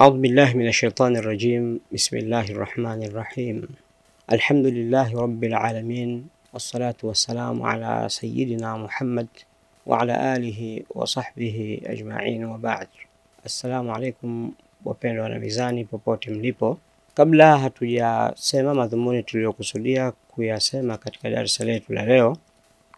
أعوذ بالله من الشيطان الرجيم. بسم الله الرحمن الرحيم. الحمد لله رب العالمين، والصلاة والسلام على سيدنا محمد وعلى آله وصحبه أجمعين وبعد. السلام عليكم wapendwa wanamizani popote mlipo. Kabla hatujasema madhumuni tuliyokusudia kuyasema katika darasa letu la leo,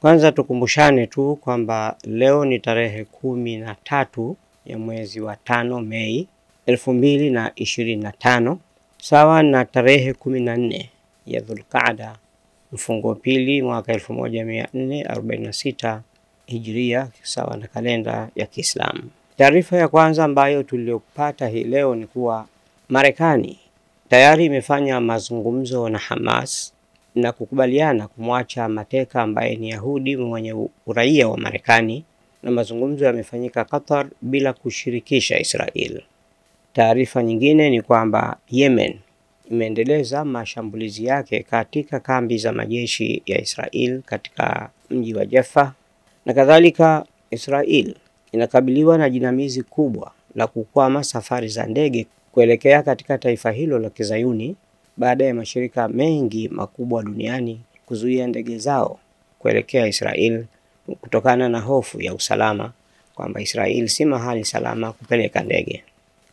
kwanza tukumbushane tu kwamba leo ni tarehe 13 ya mwezi wa 5 Mei 2025, sawa na tarehe 14 ya Dhulqaada mfungo pili mwaka 1446 Hijria, sawa na kalenda ya Kiislamu. Taarifa ya kwanza ambayo tuliyopata hii leo ni kuwa Marekani tayari imefanya mazungumzo na Hamas na kukubaliana kumwacha mateka ambaye ni Yahudi mwenye uraia wa Marekani, na mazungumzo yamefanyika Qatar bila kushirikisha Israel. Taarifa nyingine ni kwamba Yemen imeendeleza mashambulizi yake katika kambi za majeshi ya Israel katika mji wa Jaffa, na kadhalika Israel inakabiliwa na jinamizi kubwa la kukwama safari za ndege kuelekea katika taifa hilo la Kizayuni baada ya mashirika mengi makubwa duniani kuzuia ndege zao kuelekea Israel kutokana na hofu ya usalama, kwamba Israel si mahali salama kupeleka ndege.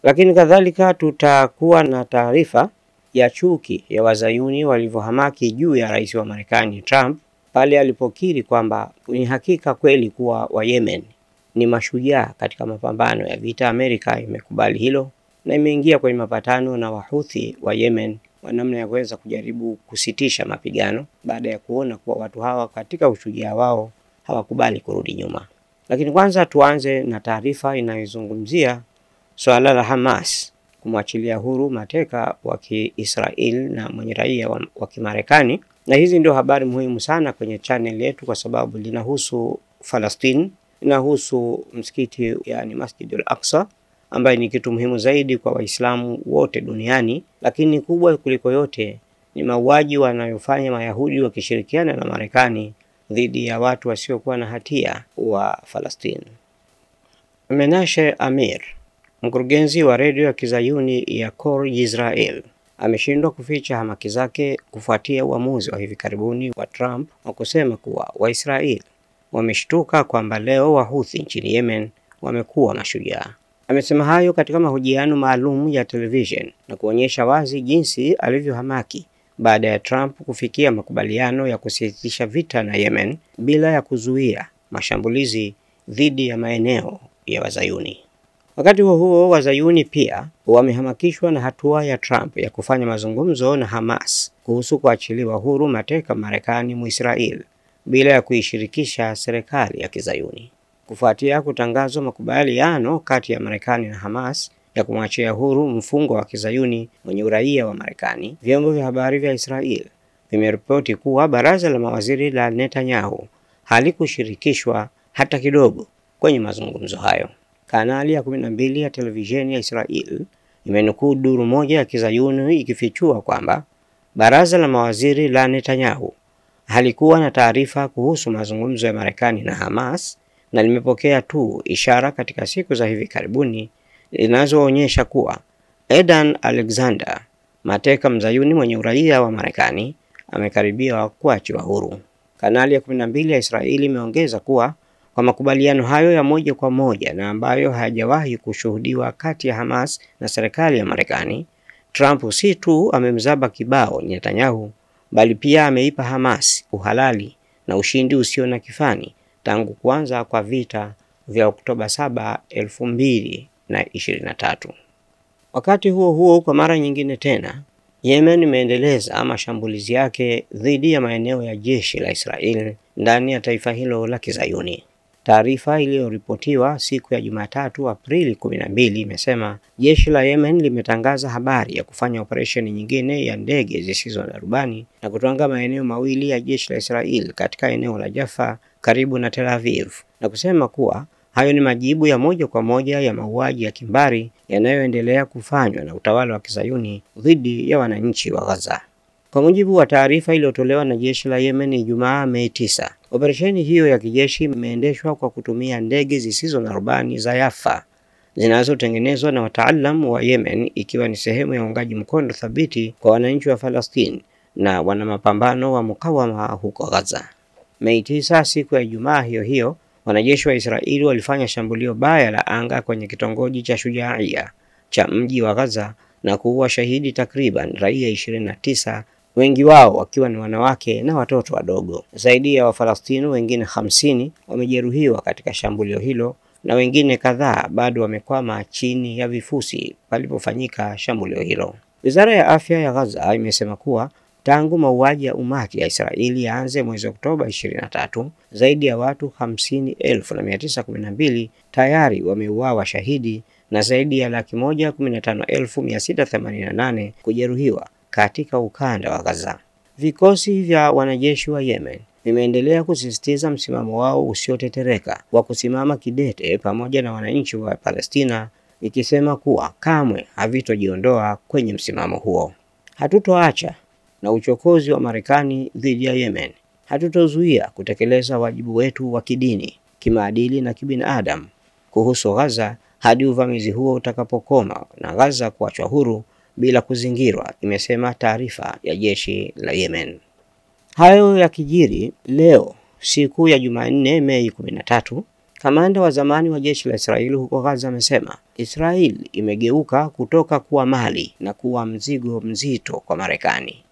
Lakini kadhalika tutakuwa na taarifa ya chuki ya Wazayuni walivyohamaki juu ya rais wa Marekani Trump pale alipokiri kwamba ni hakika kweli kuwa wa Yemen ni mashujaa katika mapambano ya vita. Amerika imekubali hilo na imeingia kwenye mapatano na Wahuthi wa Yemen kwa namna ya kuweza kujaribu kusitisha mapigano baada ya kuona kuwa watu hawa katika ushujaa wao hawakubali kurudi nyuma. Lakini kwanza tuanze na taarifa inayozungumzia swala la Hamas kumwachilia huru mateka wa Kiisrael na mwenye raia wa Kimarekani, na hizi ndio habari muhimu sana kwenye channel yetu kwa sababu linahusu Palestina, linahusu msikiti yani Masjid al-Aqsa ambaye ni kitu muhimu zaidi kwa Waislamu wote duniani, lakini kubwa kuliko yote ni mauaji wanayofanya Mayahudi wakishirikiana na Marekani dhidi ya watu wasiokuwa na hatia wa Palestina. Menashe Amir, mkurugenzi wa redio ya Kizayuni ya Kol Israel, ameshindwa kuficha hamaki zake kufuatia uamuzi wa hivi karibuni wa Trump wa kusema kuwa Waisraeli wameshtuka kwamba leo Wahuthi nchini Yemen wamekuwa mashujaa. Amesema hayo katika mahojiano maalum ya television na kuonyesha wazi jinsi alivyohamaki baada ya Trump kufikia makubaliano ya kusitisha vita na Yemen bila ya kuzuia mashambulizi dhidi ya maeneo ya Wazayuni. Wakati huo Wazayuni pia wamehamakishwa na hatua ya Trump ya kufanya mazungumzo na Hamas kuhusu kuachiliwa huru mateka Marekani Muisrael bila ya kuishirikisha serikali ya Kizayuni. Kufuatia kutangazwa makubaliano kati ya Marekani na Hamas ya kumwachia huru mfungwa wa Kizayuni mwenye uraia wa Marekani, vyombo vya habari vya Israel vimeripoti kuwa baraza la mawaziri la Netanyahu halikushirikishwa hata kidogo kwenye mazungumzo hayo. Kanali ya 12 ya televisheni ya Israel imenukuu duru moja ya Kizayuni ikifichua kwamba baraza la mawaziri la Netanyahu halikuwa na taarifa kuhusu mazungumzo ya Marekani na Hamas na limepokea tu ishara katika siku za hivi karibuni zinazoonyesha kuwa Edan Alexander, mateka Mzayuni mwenye uraia wa Marekani, amekaribia kuachiwa huru. Kanali ya 12 ya Israeli imeongeza kuwa kwa makubaliano hayo ya moja kwa moja na ambayo hayajawahi kushuhudiwa kati ya Hamas na serikali ya Marekani, Trump si tu amemzaba kibao Netanyahu bali pia ameipa Hamas uhalali na ushindi usio na kifani tangu kuanza kwa vita vya Oktoba 7, 2023. Wakati huo huo, kwa mara nyingine tena, Yemen imeendeleza mashambulizi yake dhidi ya maeneo ya jeshi la Israel ndani ya taifa hilo la Kizayuni. Taarifa iliyoripotiwa siku ya Jumatatu Aprili 12 imesema jeshi la Yemen limetangaza habari ya kufanya operesheni nyingine ya ndege zisizo na rubani na kutwanga maeneo mawili ya jeshi la Israel katika eneo la Jaffa karibu na Tel Aviv, na kusema kuwa hayo ni majibu ya moja kwa moja ya mauaji ya kimbari yanayoendelea kufanywa na utawala wa Kizayuni dhidi ya wananchi wa Gaza. Kwa mujibu wa taarifa iliyotolewa na jeshi la Yemen Ijumaa Mei 9, operesheni hiyo ya kijeshi imeendeshwa kwa kutumia ndege zisizo na rubani za Yafa zinazotengenezwa na wataalamu wa Yemen, ikiwa ni sehemu ya uungaji mkono thabiti kwa wananchi wa Palestina na wana mapambano wa mukawama huko Gaza. Mei 9, siku ya Ijumaa hiyo, wanajeshi wa Israeli walifanya shambulio baya la anga kwenye kitongoji cha Shujaia cha mji wa Gaza na kuua shahidi takriban raia 29, wengi wao wakiwa ni wanawake na watoto wadogo. Zaidi ya Wafalastini wengine 50 wamejeruhiwa katika shambulio hilo na wengine kadhaa bado wamekwama chini ya vifusi palipofanyika shambulio hilo. Wizara ya afya ya Gaza imesema kuwa tangu mauaji ya umati ya Israeli yaanze mwezi Oktoba 23, zaidi ya watu 50,912 tayari wameuawa shahidi na zaidi ya 115,688 kujeruhiwa katika ukanda wa Gaza. Vikosi vya wanajeshi wa Yemen vimeendelea kusisitiza msimamo wao usiotetereka wa kusimama kidete pamoja na wananchi wa Palestina, ikisema kuwa kamwe havitojiondoa kwenye msimamo huo. Hatutoacha na uchokozi wa Marekani dhidi ya Yemen. Hatutozuia kutekeleza wajibu wetu wa kidini, kimaadili na kibinadamu kuhusu Gaza hadi uvamizi huo utakapokoma na Gaza kuachwa huru bila kuzingirwa, imesema taarifa ya jeshi la Yemen. Hayo yakijiri leo siku ya Jumanne Mei 13, kamanda wa zamani wa jeshi la Israeli huko Gaza amesema Israeli imegeuka kutoka kuwa mali na kuwa mzigo mzito kwa Marekani.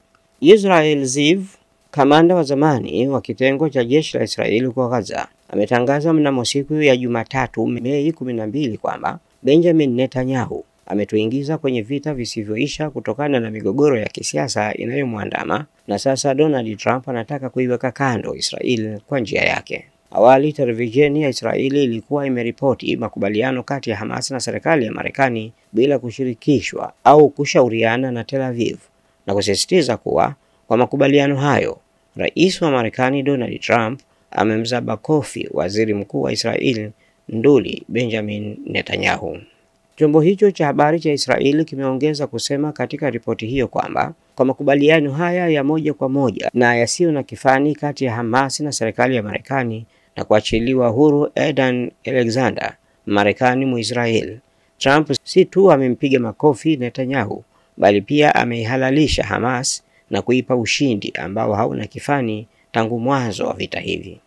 Israel Ziv, kamanda wa zamani wa kitengo cha jeshi la Israeli huko Gaza, ametangaza mnamo siku ya Jumatatu Mei 12 kwamba Benjamin Netanyahu ametuingiza kwenye vita visivyoisha kutokana na migogoro ya kisiasa inayomwandama, na sasa Donald Trump anataka kuiweka kando Israeli kwa njia yake. Awali televisheni ya Israeli ilikuwa imeripoti makubaliano kati ya Hamas na serikali ya Marekani bila kushirikishwa au kushauriana na Tel Aviv, na kusisitiza kuwa kwa makubaliano hayo Rais wa Marekani Donald Trump amemzaba kofi waziri mkuu wa Israeli nduli Benjamin Netanyahu. Chombo hicho cha habari cha Israeli kimeongeza kusema katika ripoti hiyo kwamba kwa makubaliano haya ya moja kwa moja na yasiyo na kifani kati ya Hamas na serikali ya Marekani na kuachiliwa huru Edan Alexander, Marekani Muisraeli, Trump si tu amempiga makofi Netanyahu bali pia ameihalalisha Hamas na kuipa ushindi ambao hauna kifani tangu mwanzo wa vita hivi.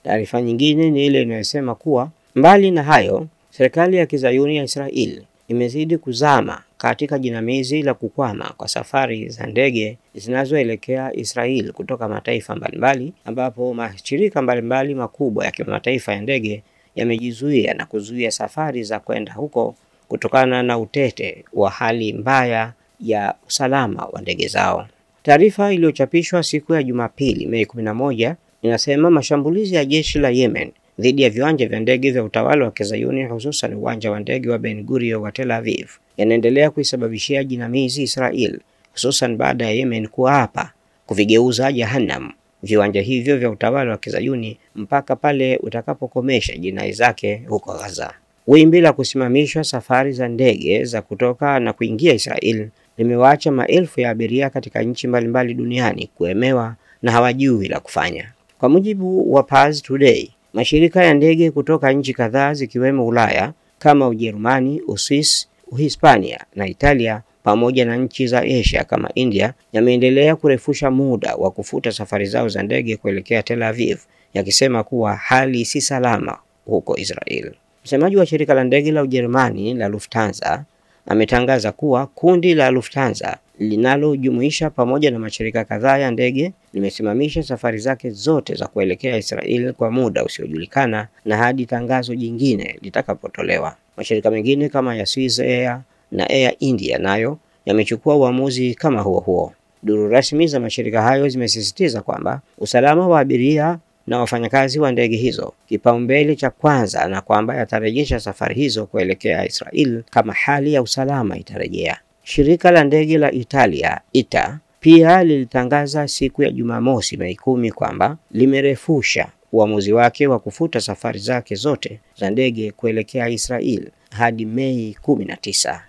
Taarifa nyingine ni ile inayosema kuwa mbali na hayo, serikali ya Kizayuni ya Israeli imezidi kuzama katika jinamizi la kukwama kwa safari za ndege zinazoelekea Israeli kutoka mataifa mbalimbali, ambapo mashirika mbalimbali makubwa ya kimataifa ya ndege yamejizuia na kuzuia safari za kwenda huko kutokana na utete wa hali mbaya ya usalama wa ndege zao. Taarifa iliyochapishwa siku ya Jumapili Mei 11 inasema mashambulizi ya jeshi la Yemen dhidi ya viwanja vya ndege vya utawala wa Kizayuni, hususan uwanja wa ndege wa Ben Gurion wa Tel Aviv, yanaendelea kuisababishia jinamizi Israel, hususan baada ya Yemen kuapa kuvigeuza jahannam viwanja hivyo vya utawala wa Kizayuni mpaka pale utakapokomesha jinai zake huko Gaza. Wimbi la kusimamishwa safari za ndege za kutoka na kuingia Israel limewaacha maelfu ya abiria katika nchi mbalimbali duniani kuemewa na hawajui la kufanya. Kwa mujibu wa Pars Today, mashirika ya ndege kutoka nchi kadhaa zikiwemo Ulaya kama Ujerumani, Uswisi, Uhispania na Italia pamoja na nchi za Asia kama India yameendelea kurefusha muda wa kufuta safari zao za ndege kuelekea Tel Aviv, yakisema kuwa hali si salama huko Israel. Msemaji wa shirika la ndege la Ujerumani la Lufthansa ametangaza kuwa kundi la Lufthansa linalojumuisha pamoja na mashirika kadhaa ya ndege limesimamisha safari zake zote za kuelekea Israel kwa muda usiojulikana na hadi tangazo jingine litakapotolewa. Mashirika mengine kama ya Swiss Air na Air India nayo yamechukua uamuzi kama huo. Duru rasmi za mashirika hayo zimesisitiza kwamba usalama wa abiria na wafanyakazi wa ndege hizo kipaumbele cha kwanza, na kwamba yatarejesha safari hizo kuelekea Israel kama hali ya usalama itarejea. Shirika la ndege la Italia ITA pia lilitangaza siku ya Jumamosi Mei 10 kwamba limerefusha uamuzi wake wa kufuta safari zake zote za ndege kuelekea Israel hadi Mei 19.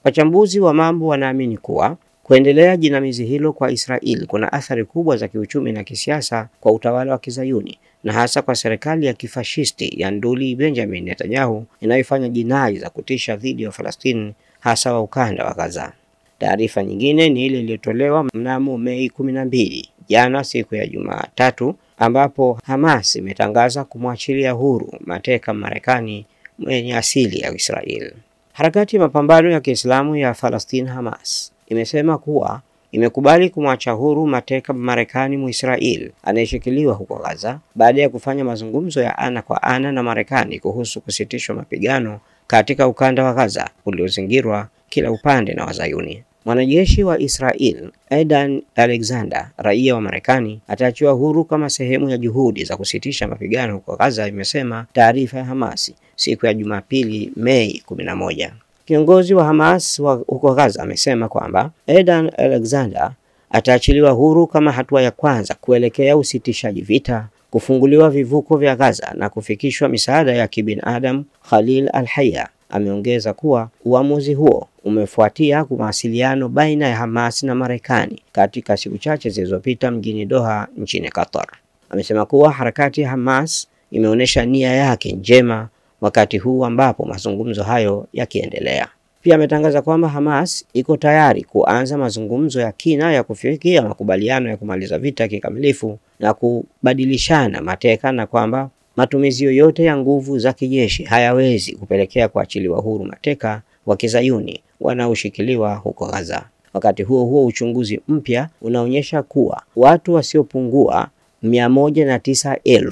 Wachambuzi wa mambo wanaamini kuwa Kuendelea jinamizi hilo kwa Israel kuna athari kubwa za kiuchumi na kisiasa kwa utawala wa Kizayuni, na hasa kwa serikali ya kifashisti ya nduli Benjamin Netanyahu inayofanya jinai za kutisha dhidi ya Falastini, hasa wa ukanda wa Gaza. Taarifa nyingine ni ile iliyotolewa mnamo Mei 12, jana siku ya Jumatatu, ambapo Hamas imetangaza kumwachilia huru mateka Marekani mwenye asili ya Israel. Harakati ya mapambano ya Kiislamu ya Falastini Hamas imesema kuwa imekubali kumwacha huru mateka Marekani Muisrael anayeshikiliwa huko Gaza baada ya kufanya mazungumzo ya ana kwa ana na Marekani kuhusu kusitishwa mapigano katika ukanda wa Gaza uliozingirwa kila upande na Wazayuni. Mwanajeshi wa Israel Aidan Alexander, raia wa Marekani, ataachiwa huru kama sehemu ya juhudi za kusitisha mapigano huko Gaza, imesema taarifa ya Hamas siku ya Jumapili Mei 11. Kiongozi wa Hamas huko Gaza amesema kwamba Aidan Alexander ataachiliwa huru kama hatua ya kwanza kuelekea usitishaji vita, kufunguliwa vivuko vya Gaza na kufikishwa misaada ya kibinadamu. Khalil Al-Hayya ameongeza kuwa uamuzi huo umefuatia mawasiliano baina ya Hamas na Marekani katika siku chache zilizopita mjini Doha nchini Qatar. Amesema kuwa harakati ya Hamas imeonyesha nia yake njema wakati huu ambapo mazungumzo hayo yakiendelea. Pia ametangaza kwamba Hamas iko tayari kuanza mazungumzo ya kina ya kufikia makubaliano ya kumaliza vita kikamilifu na kubadilishana mateka, na kwamba matumizi yoyote ya nguvu za kijeshi hayawezi kupelekea kuachiliwa huru mateka wa Kizayuni wanaoshikiliwa huko Gaza. Wakati huo huo, uchunguzi mpya unaonyesha kuwa watu wasiopungua 109,000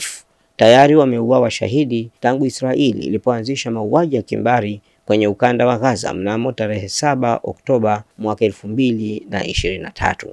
tayari wameuawa shahidi tangu Israeli ilipoanzisha mauaji ya kimbari kwenye ukanda wa Gaza mnamo tarehe 7 Oktoba mwaka 2023.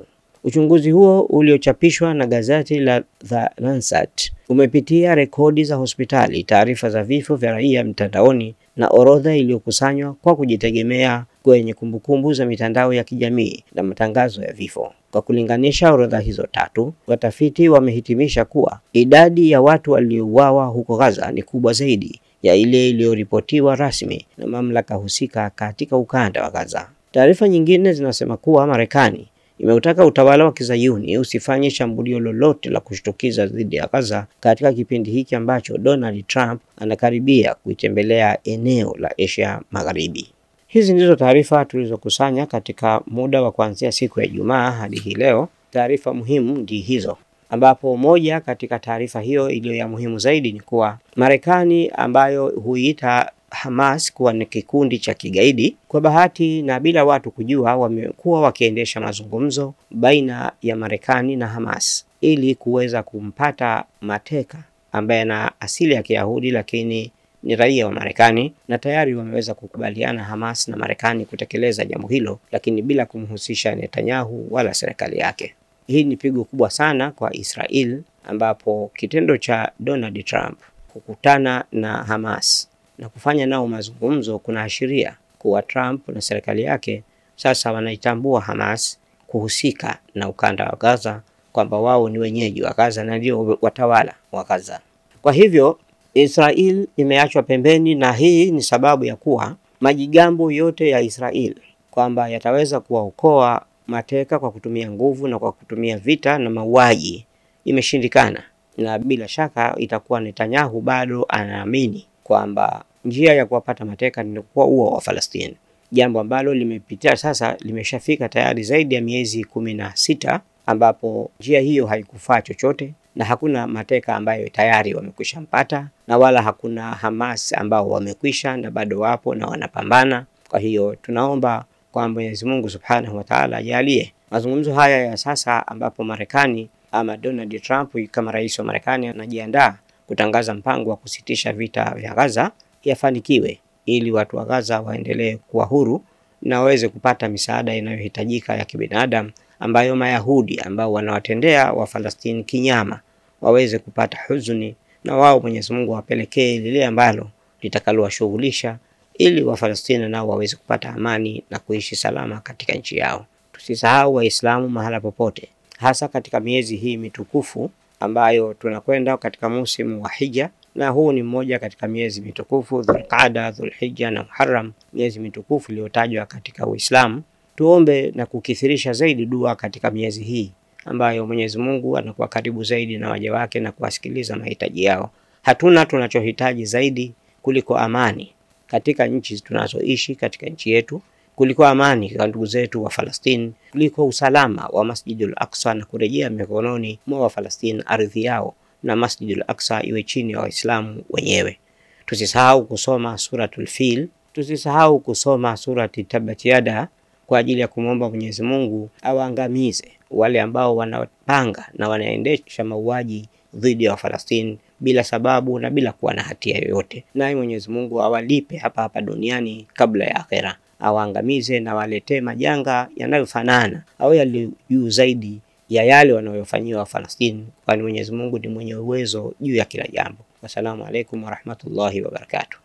Uchunguzi huo uliochapishwa na gazeti la The Lancet umepitia rekodi za hospitali, taarifa za vifo vya raia mtandaoni na orodha iliyokusanywa kwa kujitegemea kwenye kumbukumbu za mitandao ya kijamii na matangazo ya vifo. Kwa kulinganisha orodha hizo tatu, watafiti wamehitimisha kuwa idadi ya watu waliouawa huko Gaza ni kubwa zaidi ya ile iliyoripotiwa rasmi na mamlaka husika katika ukanda wa Gaza. Taarifa nyingine zinasema kuwa Marekani imeutaka utawala wa Kizayuni usifanye shambulio lolote la kushtukiza dhidi ya Gaza katika kipindi hiki ambacho Donald Trump anakaribia kuitembelea eneo la Asia Magharibi. Hizi ndizo taarifa tulizokusanya katika muda wa kuanzia siku ya Ijumaa hadi hii leo. Taarifa muhimu ndi hizo, ambapo moja katika taarifa hiyo iliyo ya muhimu zaidi ni kuwa Marekani, ambayo huita Hamas kuwa ni kikundi cha kigaidi, kwa bahati na bila watu kujua, wamekuwa wakiendesha mazungumzo baina ya Marekani na Hamas ili kuweza kumpata mateka ambaye ana asili ya Kiyahudi lakini ni raia wa Marekani, na tayari wameweza kukubaliana Hamas na Marekani kutekeleza jambo hilo, lakini bila kumhusisha Netanyahu wala serikali yake. Hii ni pigo kubwa sana kwa Israel, ambapo kitendo cha Donald Trump kukutana na Hamas na kufanya nao mazungumzo kunaashiria kuwa Trump na serikali yake sasa wanaitambua Hamas kuhusika na ukanda wa Gaza, kwamba wao ni wenyeji wa Gaza na ndio watawala wa Gaza. Kwa hivyo Israel imeachwa pembeni, na hii ni sababu ya kuwa majigambo yote ya Israel kwamba yataweza kuwaokoa mateka kwa kutumia nguvu na kwa kutumia vita na mauaji imeshindikana, na bila shaka itakuwa Netanyahu bado anaamini kwamba njia ya kuwapata mateka ni kwa uo wa Falastini, jambo ambalo limepitia sasa, limeshafika tayari zaidi ya miezi 16, ambapo njia hiyo haikufaa chochote na hakuna mateka ambayo tayari wamekwisha mpata, na wala hakuna Hamas ambao wamekwisha na bado wapo na wanapambana. Kwa hiyo tunaomba kwa Mwenyezi Mungu Subhanahu wa Ta'ala ajalie mazungumzo haya ya sasa, ambapo Marekani ama Donald Trump kama rais wa Marekani anajiandaa kutangaza mpango wa kusitisha vita vya Gaza, yafanikiwe ili watu wa Gaza waendelee kuwa huru na waweze kupata misaada inayohitajika ya kibinadamu, ambayo Mayahudi ambao wanawatendea wa Falastini kinyama waweze kupata huzuni, na wao Mwenyezi Mungu wapelekee lile ambalo litakalowashughulisha ili wa Falastini nao waweze kupata amani na kuishi salama katika nchi yao. Tusisahau Waislamu mahala popote, hasa katika miezi hii mitukufu ambayo tunakwenda katika musimu wa Hija, na huu ni mmoja katika miezi mitukufu, Dhulqaada, Dhulhijja na Muharram, miezi mitukufu iliyotajwa katika Uislamu. tuombe na kukithirisha zaidi dua katika miezi hii ambayo Mwenyezi Mungu anakuwa karibu zaidi na waja wake na kuwasikiliza mahitaji yao. Hatuna tunachohitaji zaidi kuliko amani katika nchi tunazoishi, katika nchi yetu, kuliko amani kwa ndugu zetu wa Falastini, kuliko usalama wa Masjidul Aqsa na kurejea mikononi mwa wa Falastini ardhi yao, na Masjidul Aqsa iwe chini ya Waislamu wenyewe. Tusisahau kusoma suratul Fil, tusisahau kusoma surati Tabbat Yada kwa ajili ya kumwomba Mwenyezi Mungu awaangamize wale ambao wanapanga na wanaendesha mauaji dhidi ya Wafalastini bila sababu na bila kuwa na hatia yoyote. Naye Mwenyezi Mungu awalipe hapa hapa duniani kabla ya akhera, awaangamize na waletee majanga yanayofanana au yaliyo juu zaidi ya yale wanayofanyiwa Wafalastini, kwani Mwenyezi Mungu ni mwenye uwezo juu ya kila jambo. Wassalamu alaikum warahmatullahi wabarakatuh.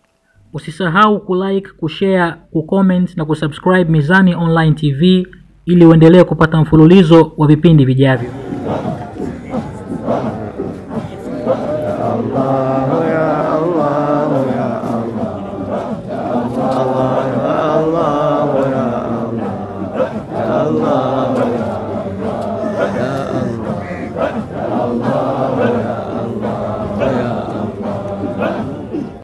Usisahau kulike, kushare, kucomment na kusubscribe Mizani Online TV ili uendelee kupata mfululizo wa vipindi vijavyo. Allah